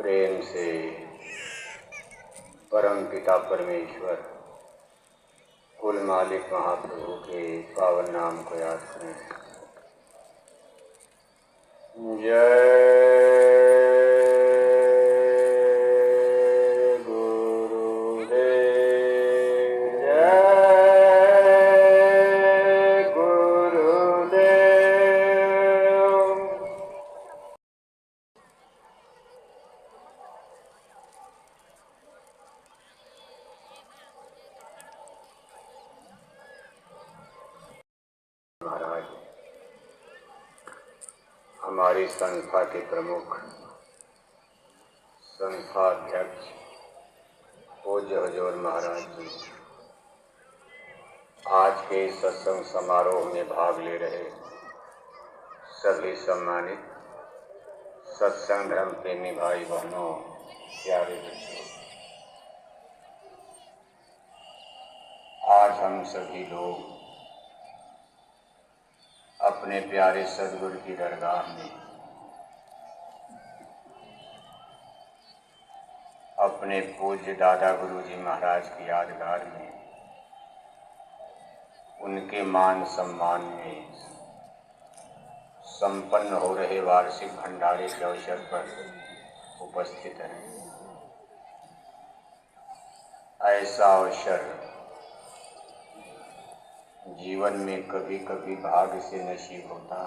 प्रेम से परम पिता परमेश्वर कुल मालिक महाप्रभु के पावन नाम को याद करें। जय महाराज, हमारी संस्था के प्रमुख संस्था अध्यक्ष पूज्य हुजूर महाराज जी आज के सत्संग समारोह में भाग ले रहे सभी सम्मानित सत्संग धर्म प्रेमी भाई बहनों, प्यारे बच्चों, आज हम सभी लोग अपने प्यारे सदगुरु की दरगाह में अपने पूज्य दादा गुरु जी महाराज की यादगार में उनके मान सम्मान में संपन्न हो रहे वार्षिक भंडारे के अवसर पर उपस्थित हैं। ऐसा अवसर जीवन में कभी कभी भाग्य से नसीब होता।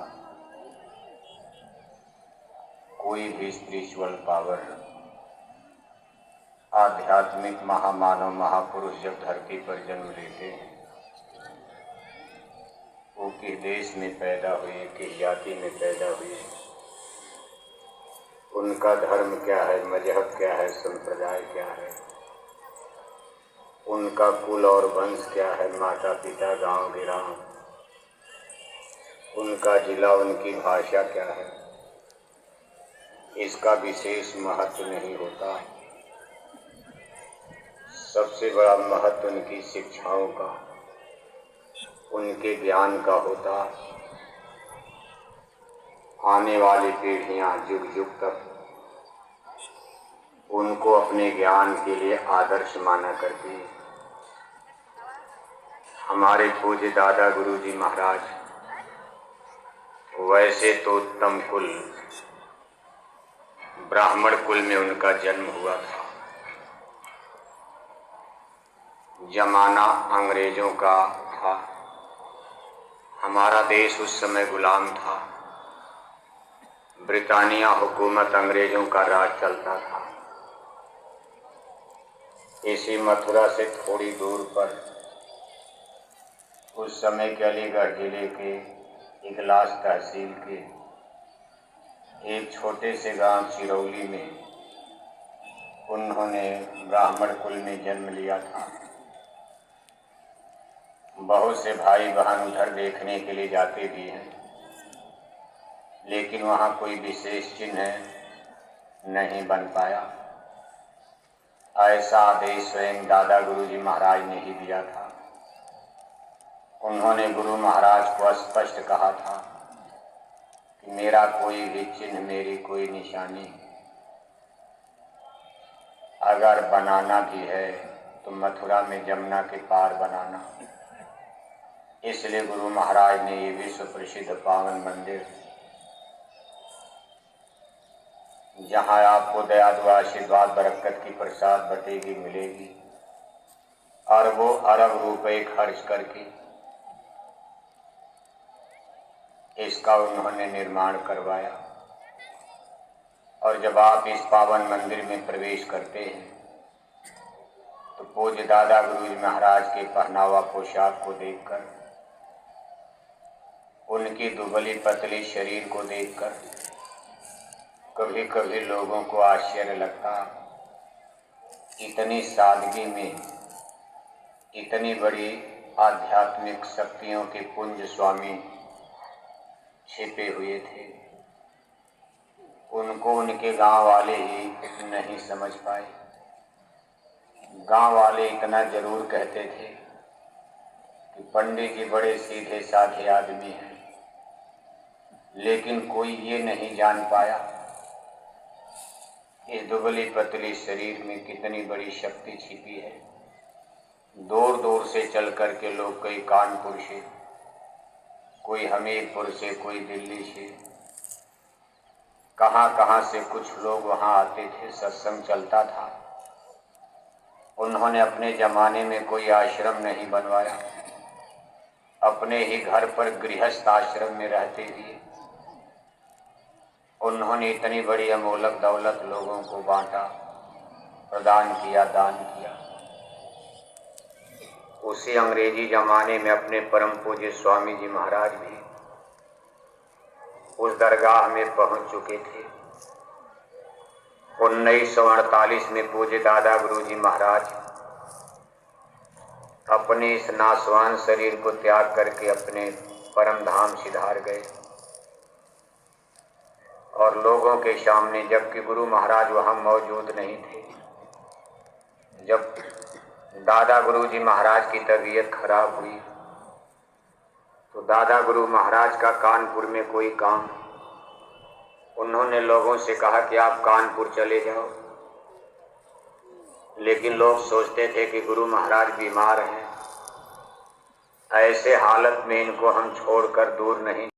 कोई भी स्पिरिचुअल पावर, आध्यात्मिक महामानव महापुरुष जब धरती पर जन्म लेते हैं, वो किस देश में पैदा हुए, किस जाति में पैदा हुए, उनका धर्म क्या है, मजहब क्या है, संप्रदाय क्या है, उनका कुल और वंश क्या है, माता पिता, गांव गिराम, उनका जिला, उनकी भाषा क्या है, इसका विशेष महत्व नहीं होता। सबसे बड़ा महत्व उनकी शिक्षाओं का, उनके ज्ञान का होता। आने वाली पीढ़ियां युग युग तक उनको अपने ज्ञान के लिए आदर्श माना करती। हमारे पूज्य दादा गुरु जी महाराज वैसे तो उत्तम कुल ब्राह्मण कुल में उनका जन्म हुआ था। जमाना अंग्रेजों का था, हमारा देश उस समय गुलाम था, ब्रिटानिया हुकूमत, अंग्रेजों का राज चलता था। इसी मथुरा से थोड़ी दूर पर उस समय के अलीगढ़ जिले के इगलास तहसील के एक छोटे से गांव चिरौली में उन्होंने ब्राह्मण कुल में जन्म लिया था। बहुत से भाई बहन उधर देखने के लिए जाते भी हैं, लेकिन वहाँ कोई विशेष चिन्ह नहीं बन पाया। ऐसा आदेश स्वयं दादा गुरु जी महाराज ने ही दिया था। उन्होंने गुरु महाराज को स्पष्ट कहा था कि मेरा कोई भी चिन्ह, मेरी कोई निशानी अगर बनाना भी है तो मथुरा में जमुना के पार बनाना। इसलिए गुरु महाराज ने ये विश्व प्रसिद्ध पावन मंदिर, जहाँ आपको दया दुआ आशीर्वाद बरकत की प्रसाद बटेगी मिलेगी, अरबों अरब रुपए खर्च करके इसका उन्होंने निर्माण करवाया। और जब आप इस पावन मंदिर में प्रवेश करते हैं तो पूज्य दादा गुरु जी महाराज के पहनावा पोशाक को देखकर, उनकी दुबली पतली शरीर को देखकर कभी कभी लोगों को आश्चर्य लगता। इतनी सादगी में इतनी बड़ी आध्यात्मिक शक्तियों के पुंज स्वामी छिपे हुए थे। उनको उनके गांव वाले ही नहीं समझ पाए। गांव वाले इतना जरूर कहते थे कि पंडित जी बड़े सीधे साधे आदमी हैं, लेकिन कोई ये नहीं जान पाया इस दुबली पतली शरीर में कितनी बड़ी शक्ति छिपी है। दूर दूर से चल कर के लोग, कोई कानपुर से, कोई हमीरपुर से, कोई दिल्ली से, कहाँ कहाँ से कुछ लोग वहाँ आते थे, सत्संग चलता था। उन्होंने अपने जमाने में कोई आश्रम नहीं बनवाया, अपने ही घर पर गृहस्थ आश्रम में रहते दिए। उन्होंने इतनी बड़ी अमोलक दौलत लोगों को बांटा, प्रदान किया, दान किया। उसी अंग्रेजी जमाने में अपने परम पूज्य स्वामी जी महाराज भी उस दरगाह में पहुंच चुके थे। 1948 में पूज्य दादा गुरु जी महाराज अपने इस नासवान शरीर को त्याग करके अपने परम धाम सिधार गए। और लोगों के सामने, जबकि गुरु महाराज वहां मौजूद नहीं थे, जब दादा गुरु जी महाराज की तबीयत खराब हुई तो दादा गुरु महाराज का कानपुर में कोई काम, उन्होंने लोगों से कहा कि आप कानपुर चले जाओ। लेकिन लोग सोचते थे कि गुरु महाराज बीमार हैं, ऐसे हालत में इनको हम छोड़कर दूर नहीं